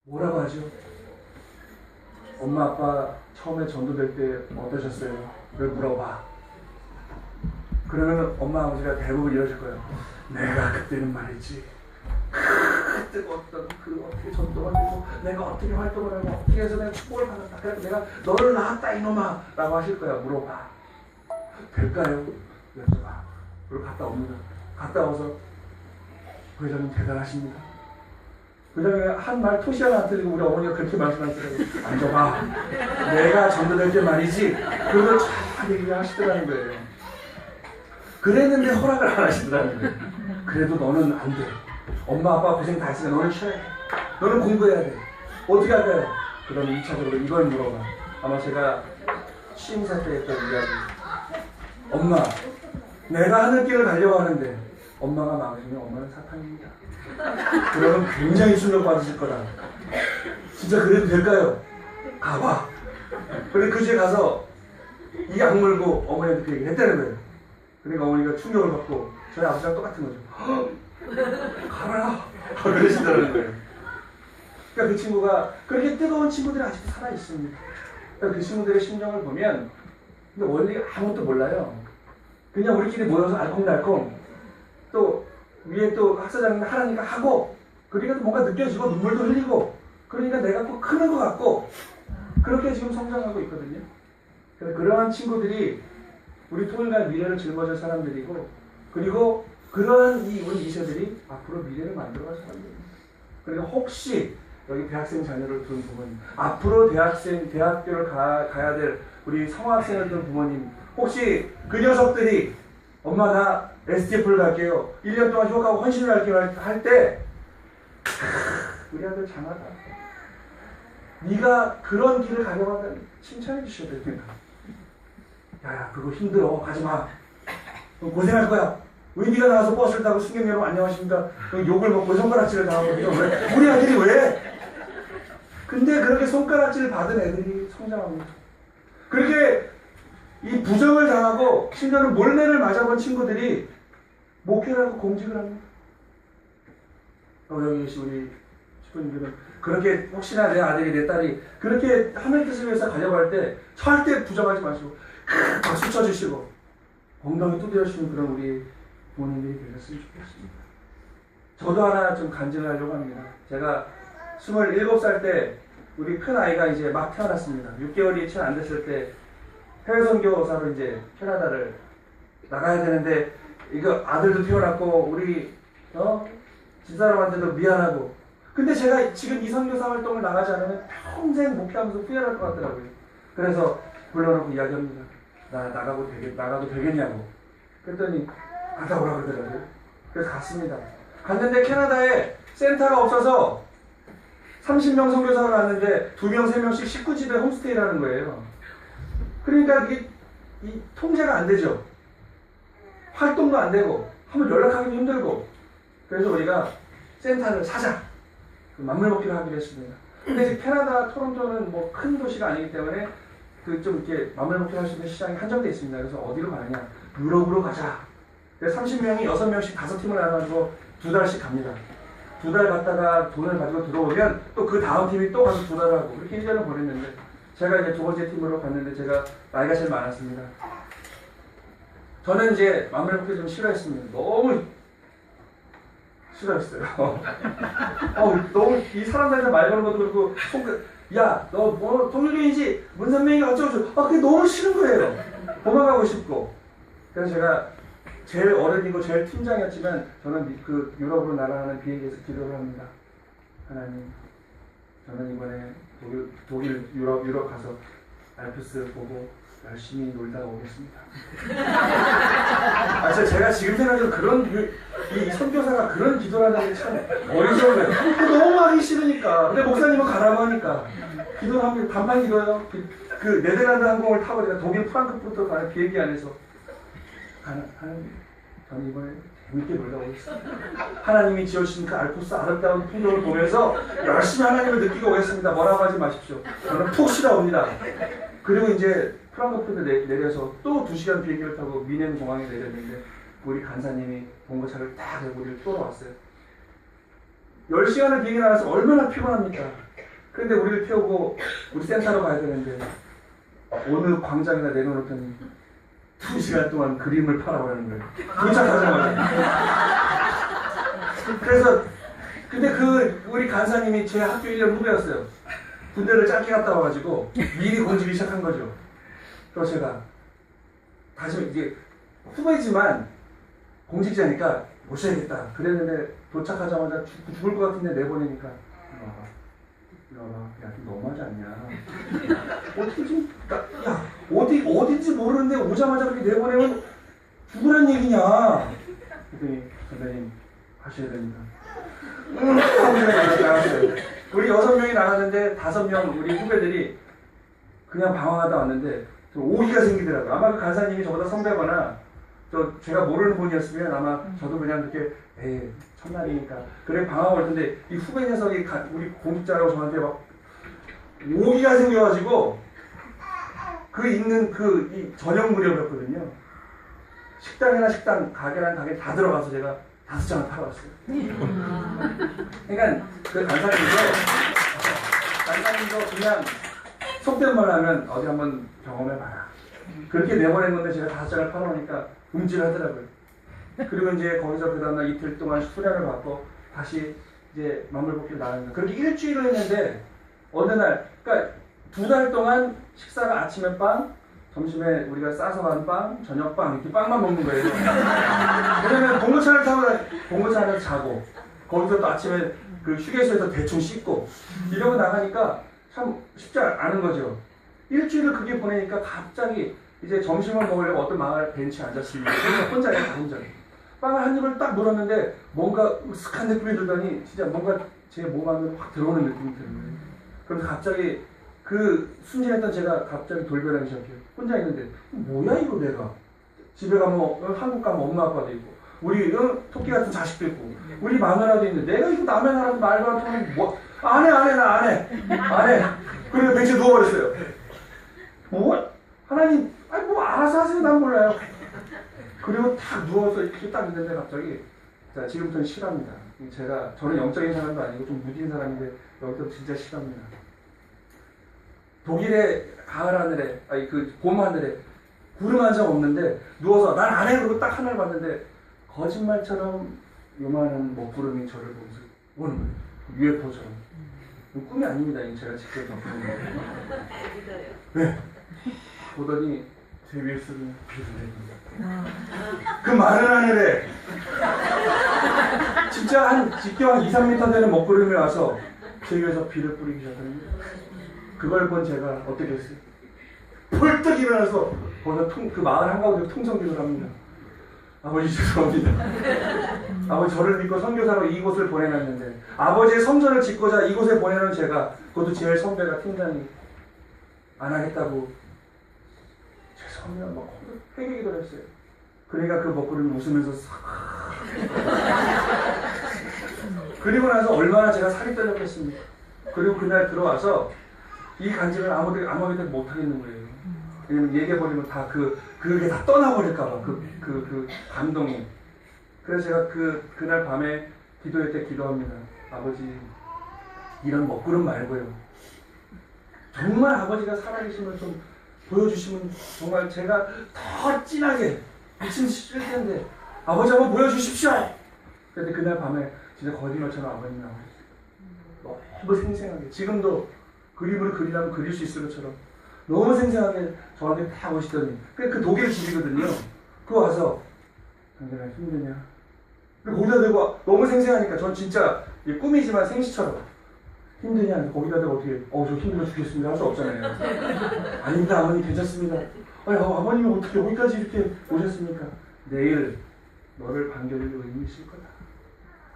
뭐라고 하죠? 엄마 아빠 처음에 전도될 때 어떠셨어요? 그걸 물어봐. 그러면 엄마 아버지가 대부분 이러실 거예요. 내가 그때는 말이지, 그때 어떻게 전도가 되고 내가 어떻게 활동을 하고 어떻게 해서 내가 축복을 받았다. 그래서 내가 너를 낳았다 이놈아 라고 하실 거야. 물어봐. 될까요? 여쭤봐. 그리고 갔다 옵니다. 갔다 와서 회장님 대단하십니다. 회장님 한 말 토시 하나 안 틀리고 우리 어머니가 그렇게 말씀하시더라고요. 앉아봐. 내가 전도될 때 말이지. 그걸 잘 얘기를 하시더라는 거예요. 그랬는데 허락을 안 하시더라는 거예요. 그래도 너는 안 돼. 엄마 아빠 고생 다 했으니까 너는 쉬어야 돼. 너는 공부해야 돼. 어떻게 할까요? 그럼 2차적으로 이걸 물어봐. 아마 제가 취임사 때 했던 이야기. 엄마, 내가 하늘길을 가려고 하는데 엄마가 막으시면 엄마는 사탄입니다. 그러면 굉장히 충격받으실 거다. 진짜 그래도 될까요? 가봐. 그런데 그 집에 가서 이 악물고 어머니한테 그 얘기를 했다는 거예요. 그러니까 어머니가 충격을 받고 저희 아버지랑 똑같은 거죠. 가라! 그러시더라는 거예요. 그러니까 그 친구가 그렇게 뜨거운 친구들이 아직도 살아있습니다. 그러니까 그 친구들의 심정을 보면 근데 원래 아무것도 몰라요. 그냥 우리끼리 모여서 알콩달콩 또 위에 또 학사장님 하라니까 하고 그러니까 뭔가 느껴지고 눈물도 흘리고 그러니까 내가 꼭 크는 것 같고 그렇게 지금 성장하고 있거든요. 그래서 그러한 친구들이 우리 통일갈 미래를 짊어질 사람들이고 그리고 그러한 우리 2세들이 앞으로 미래를 만들어갈 사람들입니다. 그러니까 혹시 여기 대학생 자녀를 둔 부모님 앞으로 대학교를 가야 될 우리 성학생을 둔 부모님 혹시 그 녀석들이 엄마 나 STF를 갈게요. 1년 동안 휴학하고 헌신을 할게요 할 때 우리 아들 장하다. 네가 그런 길을 가려고 하면 칭찬해 주셔야 됩니다. 야 그거 힘들어 가지마. 고생할 거야. 왜 네가 나와서 버스를 타고 승객 여러분 안녕하십니까. 욕을 먹고 손가락질을 당하거든요. 왜? 우리 아들이 왜? 근데 그렇게 손가락질 받은 애들이 성장합니다. 그렇게 이 부정을 당하고 심지어는 몰매를 맞아본 친구들이 목회를 하고 공직을 합니다. 여기 계신 우리 슈퍼님들은 그렇게 혹시나 내 아들이 내 딸이 그렇게 하나님 뜻을 위해서 가려고 할 때 절대 부정하지 마시고 박수 쳐주시고 엉덩이 두드려주시는 그런 우리 부모님들이 되셨으면 좋겠습니다. 저도 하나 좀 간증하려고 합니다. 제가 27살 때 우리 큰 아이가 이제 막 태어났습니다. 6개월이 채 안 됐을 때 해외 선교사로 이제 캐나다를 나가야 되는데 이거 아들도 태어났고 우리 집사람한테도 미안하고 근데 제가 지금 이 선교사 활동을 나가지 않으면 평생 목회하면서 후회할 것 같더라고요. 그래서 불러놓고 이야기합니다. 나 나가도 되겠냐고. 그랬더니 갔다 오라고 그러더라고요. 그래서 갔습니다. 갔는데 캐나다에 센터가 없어서 30명 선교사가 갔는데 2명, 3명씩 19집에 홈스테이라는 거예요. 그러니까 이 통제가 안 되죠. 활동도 안 되고 한번 연락하기도 힘들고 그래서 우리가 센터를 사자. 맘물 먹기로 하기로 했습니다. 근데 캐나다 토론토는 뭐 큰 도시가 아니기 때문에 좀 이렇게 맘물 먹기로 할 수 있는 시장이 한정되어 있습니다. 그래서 어디로 가느냐? 유럽으로 가자. 그래서 30명이 6명씩 5팀을 나눠가지고 2달씩 갑니다. 2달 갔다가 돈을 가지고 들어오면 또 그 다음 팀이 또 가서 2달 하고 그렇게 1년을 보냈는데 제가 이제 2번째 팀으로 갔는데 제가 나이가 제일 많았습니다. 저는 이제 맘물 먹기 좀 싫어했습니다. 너무 싫어했어요. 너무 이 사람들한테 말 거는 것도 그렇고 야 너 뭐 통일교인지 문선명이가 어쩌고저쩌고 그게 너무 싫은 거예요. 도망가고 싶고 그래서 제가 제일 어른이고 제일 팀장이었지만 저는 그 유럽으로 날아가는 비행기에서 기도를 합니다. 하나님 저는 이번에 독일 유럽 가서 알프스 보고 열심히 놀다 오겠습니다. 제가 지금 생각해도 이 선교사가 그런 기도를 하는 게 참 어리석어요. 너무 하기 싫으니까. 근데 목사님은 가라고 하니까. 기도를 합니다. 단판 기도요. 그 네덜란드 항공을 타고 제가 독일 프랑크푸르트 가는 비행기 안에서 하나님, 저는 이번에 재밌게 놀다 오겠습니다. 하나님이 지어주신 그 알프스 아름다운 풍경을 보면서 열심히 하나님을 느끼고 오겠습니다. 뭐라고 하지 마십시오. 저는 푹 쉬다 옵니다. 그리고 이제 프랑크푸르트에 내려서 또 2시간 비행기를 타고 미넨 공항에 내렸는데 우리 간사님이 봉고차를 딱 우리를 또 왔어요. 10시간을 비행기 나가서 얼마나 피곤합니까? 그런데 우리를 태우고 우리 센터로 가야 되는데 어느 광장에다 내려놓더니 2시간 동안 그림을 파라고 하는 거예요. 도착하자마자. 그래서 근데 우리 간사님이 제 학교 1년 후배였어요. 군대를 짧게 갔다 와가지고 미리 공직이 시작한 거죠. 그래서 제가 다시 이제 후배지만 공직자니까 모셔야겠다 그랬는데 도착하자마자 죽을 것 같은데 내보내니까 이리 와봐. 야, 너무하지 않냐. 어떻게 좀, 야, 어딘지 모르는데 오자마자 그렇게 내보내면 죽으란 얘기냐. 그랬더니 선생님 하셔야 됩니다. 나갔어요. 우리 6명이 나갔는데 5명 우리 후배들이 그냥 방황하다 왔는데 오기가 생기더라고요. 아마 그 간사님이 저보다 선배거나 제가 모르는 분이었으면 아마 저도 그냥 그렇게 에이 첫날이니까 그래 방황 올 텐데 이 후배 녀석이 우리 공직자라고 저한테 막 오기가 생겨가지고 그 있는 이 저녁 무렵이었거든요. 식당이나 식당, 가게랑 가게 다 들어가서 제가 5장을 팔아왔어요. 그러니까 그 간사님도 그냥 속된 말 하면 어디 한번 경험해봐라. 그렇게 내보낸 건데 제가 5장을 팔아오니까 움찔하더라고요. 그리고 이제 거기서 그 다음날 이틀 동안 수련을 받고 다시 이제 만물복귀로 나갑니다. 그렇게 일주일을 했는데 어느 날, 그러니까 2달 동안 식사가 아침에 빵, 점심에 우리가 싸서 간 빵, 저녁 빵 이렇게 빵만 먹는 거예요. 왜냐면 봉고차를 타고 봉고차 안에서 자고 거기서 또 아침에 그 휴게소에서 대충 씻고 이러고 나가니까 참 쉽지 않은 거죠. 일주일을 그게 보내니까 갑자기 이제 점심을 먹으려고 어떤 마을 벤치에 앉았습니다. 혼자예요, 다 혼자. 빵을 한 입을 딱 물었는데 뭔가 으슥한 느낌이 들더니 진짜 뭔가 제 몸 안으로 확 들어오는 느낌이 드는 거예요. 그래서 갑자기 그 순진했던 제가 갑자기 돌변하기 시작해요. 혼자 있는데 뭐야 이거 내가. 집에 가면 한국 가면 엄마 아빠도 있고 우리 토끼 같은 자식도 있고 우리 마누라도 있는데 내가 이거 남의 나라도 말도 안 통하는 뭐 안 해 나 안 해. 그리고 벤치에 누워버렸어요. 뭐? 하나님 아니 뭐 알아서 하세요. 난 몰라요. 그리고 딱 누워서 이렇게 딱 있는데 갑자기 자 지금부터는 싫어합니다. 저는 영적인 사람도 아니고 좀 무딘 사람인데 여기서 진짜 싫어합니다. 독일의 가을 하늘에 아니 그 봄 하늘에 구름 한 점 없는데 누워서 난 안 해 그러고 딱 하늘을 봤는데 거짓말처럼 요만한 먹구름이 저를 보면서 오는 거예요. UFO처럼. 꿈이 아닙니다. 제가 직접 접한 거예요. 네. 보더니 제 위에 쓰는 비를 내립니다. 그 마른 하늘에 진짜 한 직경 2-3m 되는 먹구름이 와서 제 위에서 비를 뿌리기 시작합니다. 그걸 본 제가 어떻게 했어요? 펄떡 일어나서 거기서 그 마을 한가운데 통성기도를 합니다. 아버지 죄송합니다. 아버지 저를 믿고 선교사로 이곳을 보내놨는데 아버지의 성전을 짓고자 이곳에 보내놓은 제가 그것도 제일 선배가 팀장이 안 하겠다고 죄송합니다. 막 회개기도를 했어요. 그러니까 그 먹구름이 웃으면서 싹 그리고 나서 얼마나 제가 살이 떨렸겠습니까? 그리고 그날 들어와서 이 간증을 아무에게도 못 하겠는 거예요. 왜냐면 얘기해버리면 다 그게 다 떠나버릴까봐 그 감동이. 그래서 제가 그날 밤에 기도할 때 기도합니다. 아버지 이런 먹구름 말고요. 정말 아버지가 살아계심을 좀 보여주시면 정말 제가 더 진하게 미친 쓸 텐데 아버지 한번 보여주십시오. 그런데 그날 밤에 진짜 거짓말처럼 아버님이 나오셨어요. 너무 생생하게 지금도 그림을 그리려면 그릴 수 있을 것처럼 너무 생생하게 저한테 다 오시더니 그 독일 집이거든요. 그거 와서 당신아 힘드냐? 그리고 거기다 대고 너무 생생하니까 전 진짜 꿈이지만 생시처럼 힘드냐? 거기다 대고 어떻게 저 힘들어 죽겠습니다 할 수 없잖아요. 아닙니다 아버님 괜찮습니다. 아니 아버님이 어떻게 여기까지 이렇게 오셨습니까? 내일 너를 반겨줄 의미 있을 거다.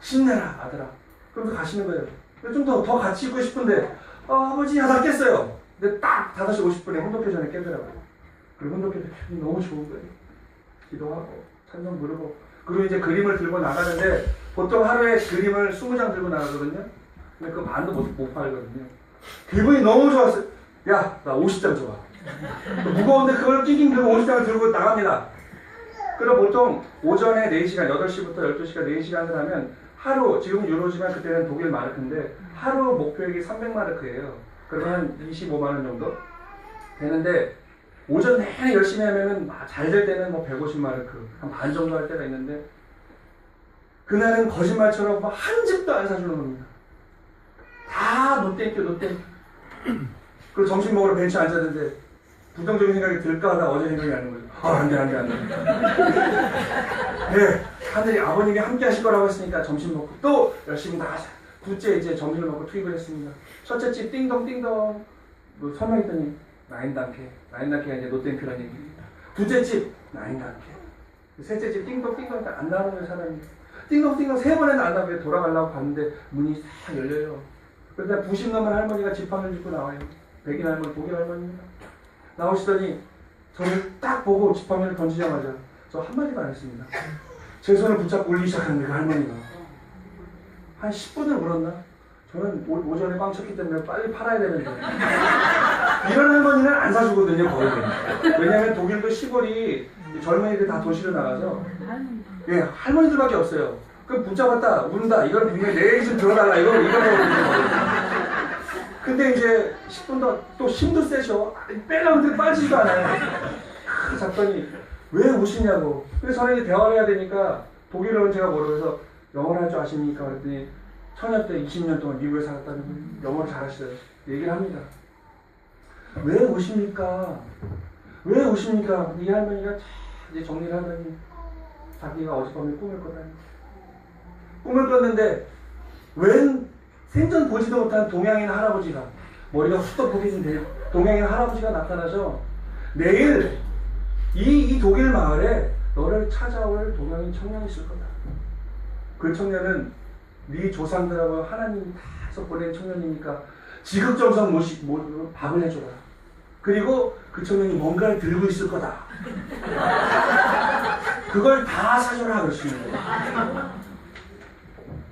힘내라 아들아. 그러면서 가시는 거예요. 좀 더 같이 있고 싶은데 아버지 하다 깼어요. 근데 딱 5시 50분에 혼독회 전에 깨더라고요. 그리고 혼독회 때 기분이 너무 좋은 거예요. 기도하고 찬송 부르고 그리고 이제 그림을 들고 나가는데 보통 하루에 그림을 20장 들고 나가거든요. 근데 그 반도 못 팔거든요. 기분이 너무 좋았어요. 야, 나 50장 좋아. 무거운데 그걸 낑낑 들고 50장을 들고 나갑니다. 그럼 보통 오전에 4시간, 8시부터 12시간 4시간을 하면 하루, 지금 유로지만 그때는 독일 마르크인데 하루 목표액이 300마르크예요. 그러면 한 25만원 정도 되는데 오전 내내 열심히 하면은 잘 될 때는 뭐 150마르크, 한 반 정도 할 때가 있는데 그날은 거짓말처럼 한 집도 안 사주는 겁니다. 다 노땡큐, 노땡큐. 그리고 점심 먹으러 벤치에 앉았는데 부정적인 생각이 들까 하다 어제 생각이 나는 거죠. 안 돼. 네, 하늘이 아버님이 함께 하실 거라고 했으니까 점심 먹고 또 열심히 나가자. 둘째 이제 점심을 먹고 투입을 했습니다. 첫째 집 띵동띵동 뭐 설명했더니 나인단케가 이제 노땡큐라는 얘기입니다. 둘째 집 나인단케, 셋째 집 띵동띵동 안 나오는 사람이 띵동띵동 3번에는 안 나오게 돌아가려고 봤는데 문이 싹 열려요. 그러다 90 넘은 할머니가 지팡이를 짚고 나와요. 백인 할머니, 독일 할머니입니다. 나오시더니 저를 딱 보고 지팡이를 던지자마자 저 한마디도 안 했습니다. 제 손을 붙잡고 울기 시작하는 그 할머니가 한 10분을 울었나? 저는 오전에 꽝 쳤기 때문에 빨리 팔아야 되는데 이런 할머니는 안 사주거든요, 거의. 왜냐하면 독일도 시골이 젊은이들 다 도시로 나가서 예, 할머니들밖에 없어요. 그럼 붙잡았다 운다 이건 분명히 내 집 들어달라 이거 거거든요. 근데 이제 10분 더 또 힘도 세셔. 빼려는데 빠지지도 않아요. 잡더니 왜 우시냐고. 그래서 저는 이제 대화를 해야 되니까 독일어는 제가 모르면서 영어를 할 줄 아십니까? 그랬더니 처녀 때 20년 동안 미국에 살았다는 분 영어를 잘하시더라고요. 얘기를 합니다. 왜 우십니까? 왜 우십니까? 이 할머니가 이제 정리를 하더니 자기가 어젯밤에 꿈을 꿨다는 꿈을 꿨는데 웬 생전 보지도 못한 동양인 할아버지가 머리가 후떡 보이신 동양인 할아버지가 나타나서 내일 이 독일 마을에 너를 찾아올 동양인 청년이 있을 거다. 그 청년은 네 조상들하고 하나님이 다 해서 보낸 청년이니까 지극정성 밥을 해줘라. 그리고 그 청년이 뭔가를 들고 있을 거다. 그걸 다 사줘라 그러시는 거예요.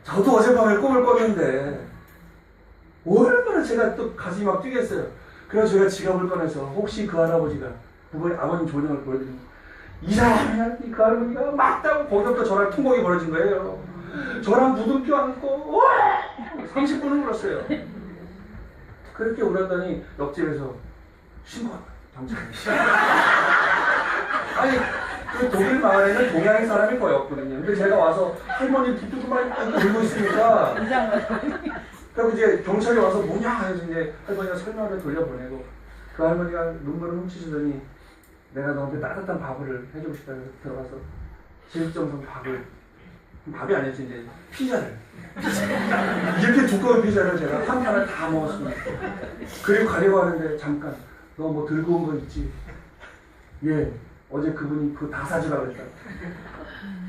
저도 어젯밤에 꿈을 꿨는데 얼마나 제가 또 가슴이 막 뛰겠어요. 그래서 제가 지갑을 꺼내서 혹시 그 할아버지가 아버님 조명을 보여드리고 이 사람이 그 할아버지가 맞다고 거기서부터 저랑 통곡이 벌어진 거예요. 저랑 무등표 안고 30분을 울었어요. 그렇게 울었더니 옆집에서 신고한다. 경찰이. 아니 그 독일 마을에는 동양인 사람이 거의 없거든요. 근데 제가 와서 할머니 뒤뚱뚱만 울고 있으니까 그리고 이제 경찰이 와서 뭐냐 해서 이제 할머니가 설명을 돌려보내고 그 할머니가 눈물을 훔치시더니 내가 너한테 따뜻한 밥을 해주고 싶다고 해서 들어가서 지극정성 밥이 아니었지 이제 피자를 이렇게 두꺼운 피자를 제가 한 판을 다 먹었습니다. 그리고 가려고 하는데 잠깐 너 뭐 들고 온 거 있지? 예, 어제 그분이 그거 다 사주라 그랬다.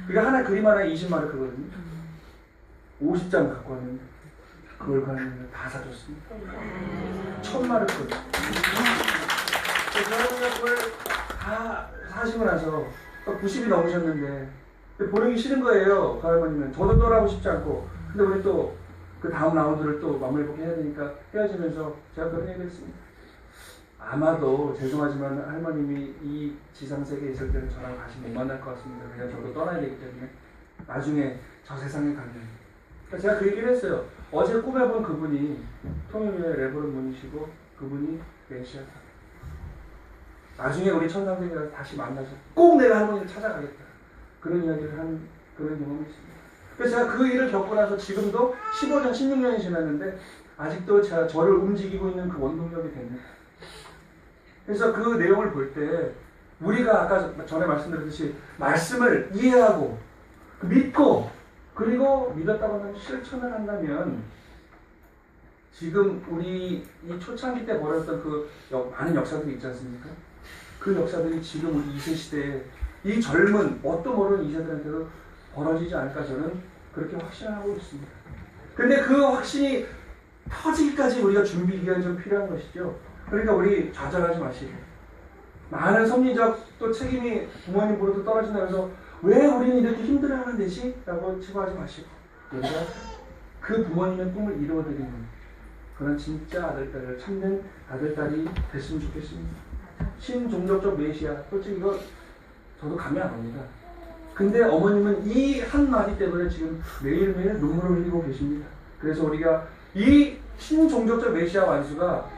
그게 하나 그림 하나에 20마르크거든요. 50장 갖고 왔는데 그걸 가지고 다 사줬습니다. 1000마르크. 그 할머니가 그걸 다 사시고 나서 90이 넘으셨는데 보내기 싫은 거예요. 그 할머니는. 저도 떠나고 싶지 않고. 근데 우리 또 그 다음 라운드를 또 마무리복귀 해야 되니까 헤어지면서 제가 그런 얘기를 했습니다. 아마도 죄송하지만 할머님이 이 지상세계에 있을 때는 저랑 다시 못 만날 것 같습니다. 그냥 저도 떠나야 되기 때문에 나중에 저 세상에 가면. 그러니까 제가 그 얘기를 했어요. 어제 꿈에 본 그분이 통일교회 레버런 분이시고 그분이 메시아다. 나중에 우리 천상세계에서 다시 만나서 꼭 내가 할머니를 찾아가겠다. 그런 이야기를 한 그런 경험이 있습니다. 그래서 제가 그 일을 겪고 나서 지금도 15년, 16년이 지났는데 아직도 제가 저를 움직이고 있는 그 원동력이 됩니다. 그래서 그 내용을 볼 때 우리가 아까 전에 말씀드렸듯이 말씀을 이해하고 믿고 그리고 믿었다고 하면 실천을 한다면 지금 우리 이 초창기 때 벌였던 그 많은 역사들이 있지 않습니까? 그 역사들이 지금 우리 2세 시대에 이 젊은 뭣도 모르는 2세들한테도 벌어지지 않을까 저는 그렇게 확신하고 있습니다. 근데 그 확신이 터지기까지 우리가 준비 기간이 좀 필요한 것이죠. 그러니까 우리 좌절하지 마시고 많은 섭리적 또 책임이 부모님 보로도 떨어진다고 해서 왜 우리는 이렇게 힘들어하면 되지? 라고 치부하지 마시고 우리가 그 부모님의 꿈을 이루어드리는 그런 진짜 아들딸을 참는 아들딸이 됐으면 좋겠습니다. 신종족적 메시아 솔직히 이거 저도 감이 안 옵니다. 근데 어머님은 이 한마디 때문에 지금 매일매일 눈물을 흘리고 계십니다. 그래서 우리가 이 신종족적 메시아 완수가